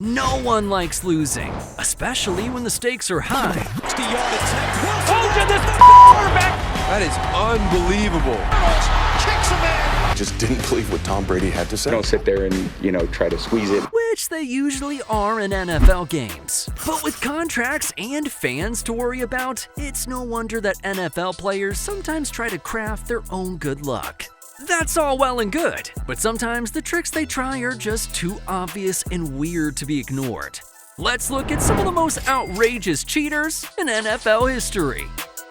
No one likes losing, especially when the stakes are high. 60-yard attempt. Hold to this quarterback. That is unbelievable. Kicks him in. Just didn't believe what Tom Brady had to say. Don't sit there and, try to squeeze it. Which they usually are in NFL games. But with contracts and fans to worry about, it's no wonder that NFL players sometimes try to craft their own good luck. That's all well and good, but sometimes the tricks they try are just too obvious and weird to be ignored. Let's look at some of the most outrageous cheaters in NFL history.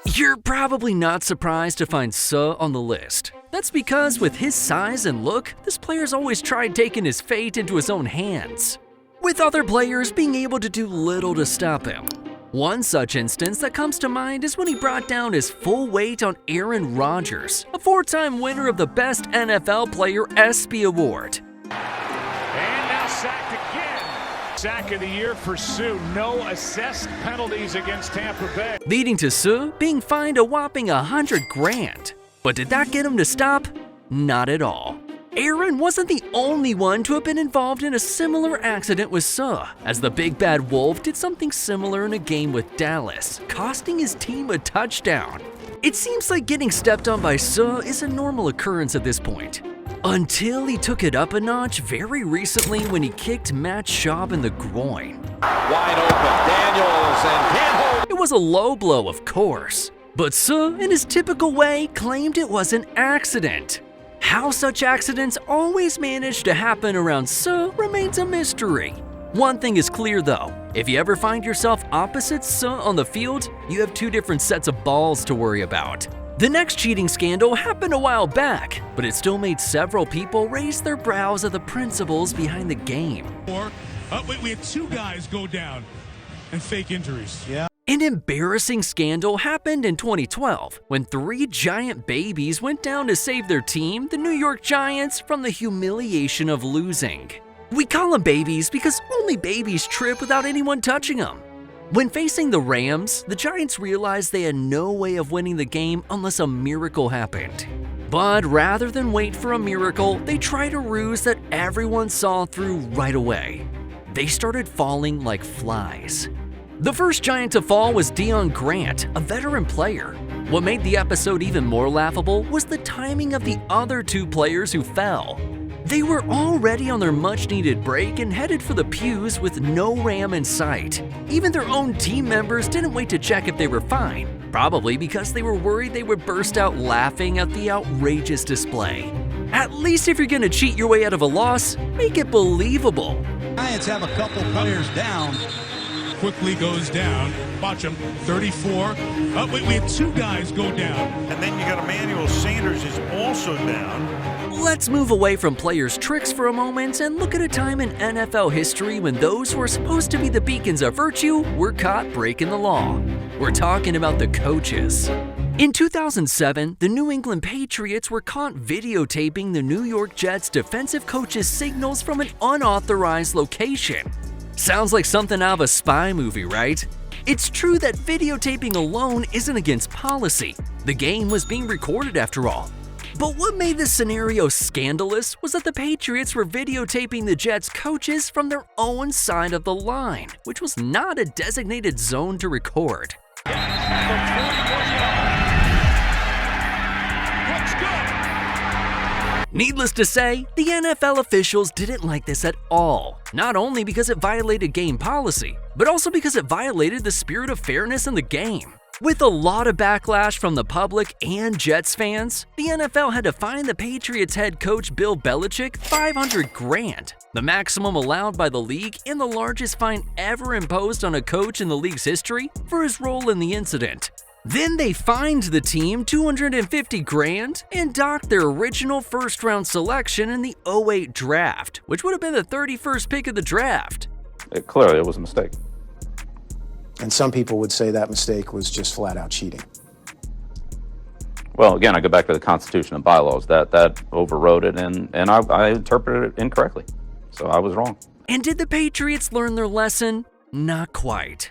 You're probably not surprised to find Suh on the list. That's because with his size and look, this player's always tried taking his fate into his own hands, with other players being able to do little to stop him. One such instance that comes to mind is when he brought down his full weight on Aaron Rodgers, a four-time winner of the Best NFL Player ESPY Award. And now sacked again. Sack of the year for Suh. No assessed penalties against Tampa Bay. Leading to Suh being fined a whopping $100,000. But did that get him to stop? Not at all. Aaron wasn't the only one to have been involved in a similar accident with Suh, as the Big Bad Wolf did something similar in a game with Dallas, costing his team a touchdown. It seems like getting stepped on by Suh is a normal occurrence at this point, until he took it up a notch very recently when he kicked Matt Schaub in the groin. Wide open. Daniels and can't hold. It was a low blow, of course, but Suh, in his typical way, claimed it was an accident. How such accidents always manage to happen around Suh remains a mystery. One thing is clear though, if you ever find yourself opposite Suh on the field, you have two different sets of balls to worry about. The next cheating scandal happened a while back, but it still made several people raise their brows at the principles behind the game. We had two guys go down and fake injuries. Yeah. An embarrassing scandal happened in 2012 when three giant babies went down to save their team, the New York Giants, from the humiliation of losing. We call them babies because only babies trip without anyone touching them. When facing the Rams, the Giants realized they had no way of winning the game unless a miracle happened. But rather than wait for a miracle, they tried a ruse that everyone saw through right away. They started falling like flies. The first Giant to fall was Deion Grant, a veteran player. What made the episode even more laughable was the timing of the other two players who fell. They were already on their much-needed break and headed for the pews with no Ram in sight. Even their own team members didn't wait to check if they were fine, probably because they were worried they would burst out laughing at the outrageous display. At least if you're gonna cheat your way out of a loss, make it believable. Giants have a couple players down. Quickly goes down. Watch him. 34. We had two guys go down. And then you got Emmanuel Sanders is also down. Let's move away from players' tricks for a moment and look at a time in NFL history when those who are supposed to be the beacons of virtue were caught breaking the law. We're talking about the coaches. In 2007, the New England Patriots were caught videotaping the New York Jets defensive coach's signals from an unauthorized location. Sounds like something out of a spy movie, right? It's true that videotaping alone isn't against policy. The game was being recorded after all. But what made this scenario scandalous was that the Patriots were videotaping the Jets coaches from their own side of the line, which was not a designated zone to record. Needless to say, the NFL officials didn't like this at all, not only because it violated game policy, but also because it violated the spirit of fairness in the game. With a lot of backlash from the public and Jets fans, the NFL had to fine the Patriots head coach Bill Belichick $500,000, the maximum allowed by the league and the largest fine ever imposed on a coach in the league's history for his role in the incident. Then they fined the team $250,000 and docked their original first-round selection in the 2008 draft, which would have been the 31st pick of the draft. Clearly, it was a mistake. And some people would say that mistake was just flat-out cheating. Well, again, I go back to the Constitution and bylaws. That overrode it, and I interpreted it incorrectly. So I was wrong. And did the Patriots learn their lesson? Not quite.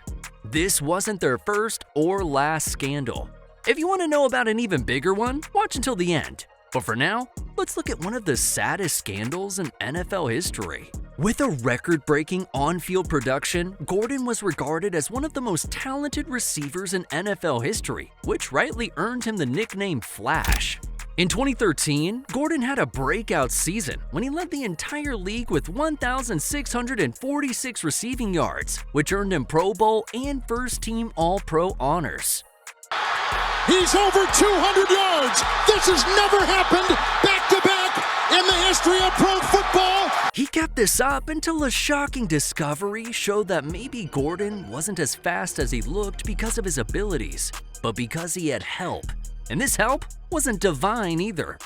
This wasn't their first or last scandal. If you want to know about an even bigger one, watch until the end. But for now, let's look at one of the saddest scandals in NFL history. With a record-breaking on-field production, Gordon was regarded as one of the most talented receivers in NFL history, which rightly earned him the nickname Flash. In 2013, Gordon had a breakout season when he led the entire league with 1,646 receiving yards, which earned him Pro Bowl and first-team All-Pro honors. He's over 200 yards. This has never happened back-to-back in the history of pro football. He kept this up until a shocking discovery showed that maybe Gordon wasn't as fast as he looked because of his abilities, but because he had help. And this help wasn't divine either.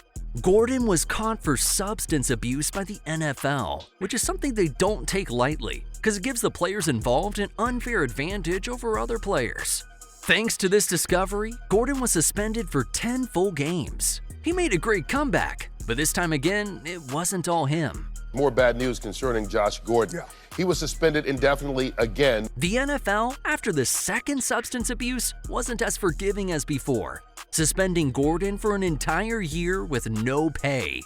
Gordon was caught for substance abuse by the NFL, which is something they don't take lightly because it gives the players involved an unfair advantage over other players. Thanks to this discovery, Gordon was suspended for 10 full games. He made a great comeback, but this time again, it wasn't all him. More bad news concerning Josh Gordon. He was suspended indefinitely again. The NFL, after the second substance abuse, wasn't as forgiving as before, suspending Gordon for an entire year with no pay.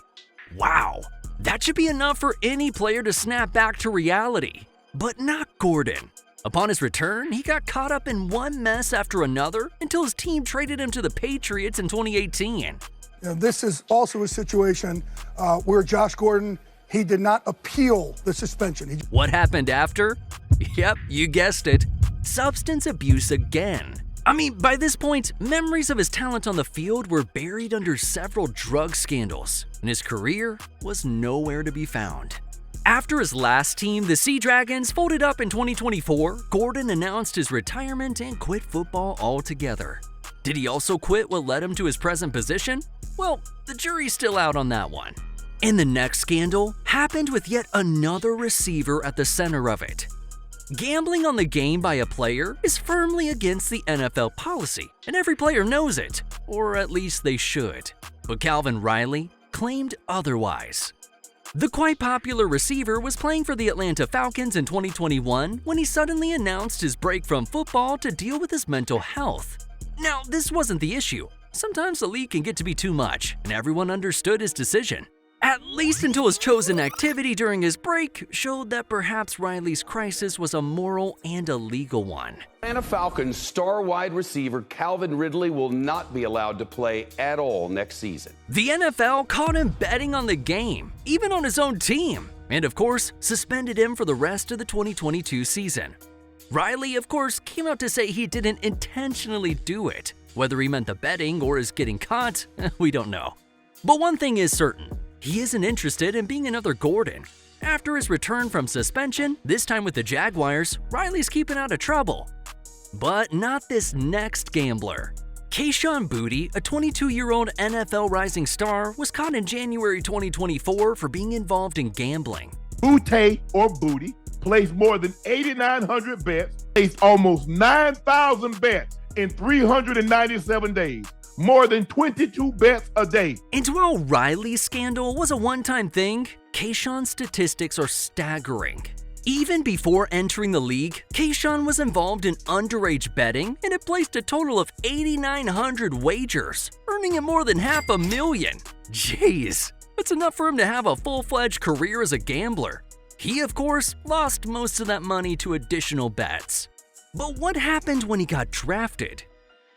Wow, that should be enough for any player to snap back to reality. But not Gordon. Upon his return, he got caught up in one mess after another until his team traded him to the Patriots in 2018. This is also a situation where Josh Gordon, he did not appeal the suspension. What happened after? Yep, you guessed it. Substance abuse again. I mean, by this point, memories of his talent on the field were buried under several drug scandals, and his career was nowhere to be found. After his last team, the Sea Dragons, folded up in 2024, Gordon announced his retirement and quit football altogether. Did he also quit what led him to his present position? Well, the jury's still out on that one. And the next scandal happened with yet another receiver at the center of it. Gambling on the game by a player is firmly against the NFL policy, and every player knows it, or at least they should. But Calvin Riley claimed otherwise. The quite popular receiver was playing for the Atlanta Falcons in 2021 when he suddenly announced his break from football to deal with his mental health. Now, this wasn't the issue. Sometimes the league can get to be too much, and everyone understood his decision. At least until his chosen activity during his break showed that perhaps Riley's crisis was a moral and a legal one. Atlanta Falcons star wide receiver Calvin Ridley will not be allowed to play at all next season. The NFL caught him betting on the game, even on his own team, and of course, suspended him for the rest of the 2022 season. Riley, of course, came out to say he didn't intentionally do it. Whether he meant the betting or his getting caught, we don't know. But one thing is certain. He isn't interested in being another Gordon. After his return from suspension, this time with the Jaguars, Riley's keeping out of trouble. But not this next gambler. Kayshon Boutte, a 22-year-old NFL rising star, was caught in January 2024 for being involved in gambling. Boutte or Boutte placed more than 8,900 bets, placed almost 9,000 bets in 397 days. More than 22 bets a day. And while Riley's scandal was a one-time thing, Kayshon's statistics are staggering. Even before entering the league, Kayshon was involved in underage betting and had placed a total of 8,900 wagers, earning him more than $500,000. Jeez, that's enough for him to have a full-fledged career as a gambler. He, of course, lost most of that money to additional bets. But what happened when he got drafted?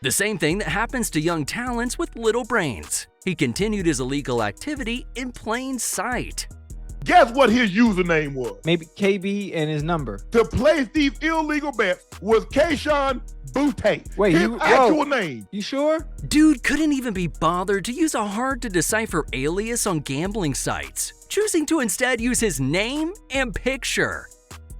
The same thing that happens to young talents with little brains. He continued his illegal activity in plain sight. Guess what his username was? Maybe KB and his number. To place these illegal bets was Kayshon Boutte. Wait, his actual name. You sure? Dude couldn't even be bothered to use a hard-to-decipher alias on gambling sites, choosing to instead use his name and picture.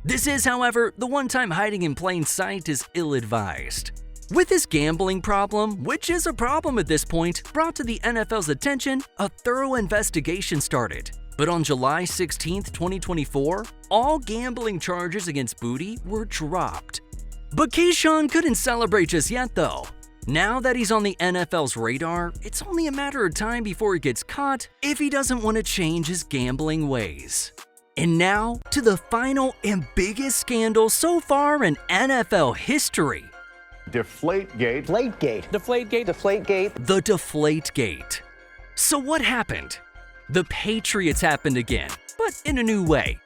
This is, however, the one time hiding in plain sight is ill-advised. With his gambling problem, which is a problem at this point, brought to the NFL's attention, a thorough investigation started. But on July 16, 2024, all gambling charges against Boutte were dropped. But Kayshon couldn't celebrate just yet though. Now that he's on the NFL's radar, it's only a matter of time before he gets caught if he doesn't want to change his gambling ways. And now, to the final and biggest scandal so far in NFL history. Deflategate. Deflategate. The Deflategate. So what happened? The Patriots happened again, but in a new way.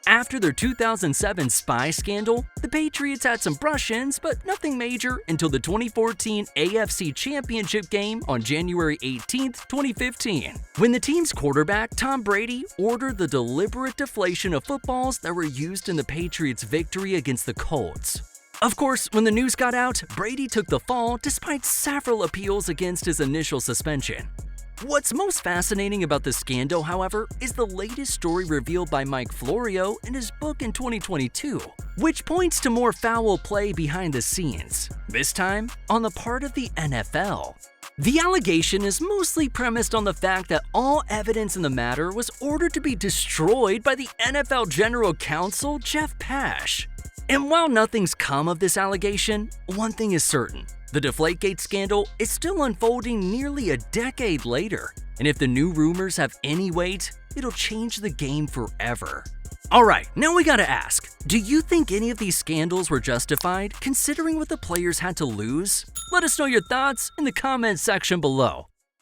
After their 2007 spy scandal, the Patriots had some brush-ins, but nothing major until the 2014 AFC Championship game on January 18, 2015, when the team's quarterback, Tom Brady, ordered the deliberate deflation of footballs that were used in the Patriots' victory against the Colts. Of course, when the news got out, Brady took the fall despite several appeals against his initial suspension. What's most fascinating about the scandal, however, is the latest story revealed by Mike Florio in his book in 2022, which points to more foul play behind the scenes, this time on the part of the NFL. The allegation is mostly premised on the fact that all evidence in the matter was ordered to be destroyed by the NFL General Counsel Jeff Pash. And while nothing's come of this allegation, one thing is certain. The Deflategate scandal is still unfolding nearly a decade later, and if the new rumors have any weight, it'll change the game forever. Alright, now we gotta ask, do you think any of these scandals were justified considering what the players had to lose? Let us know your thoughts in the comments section below.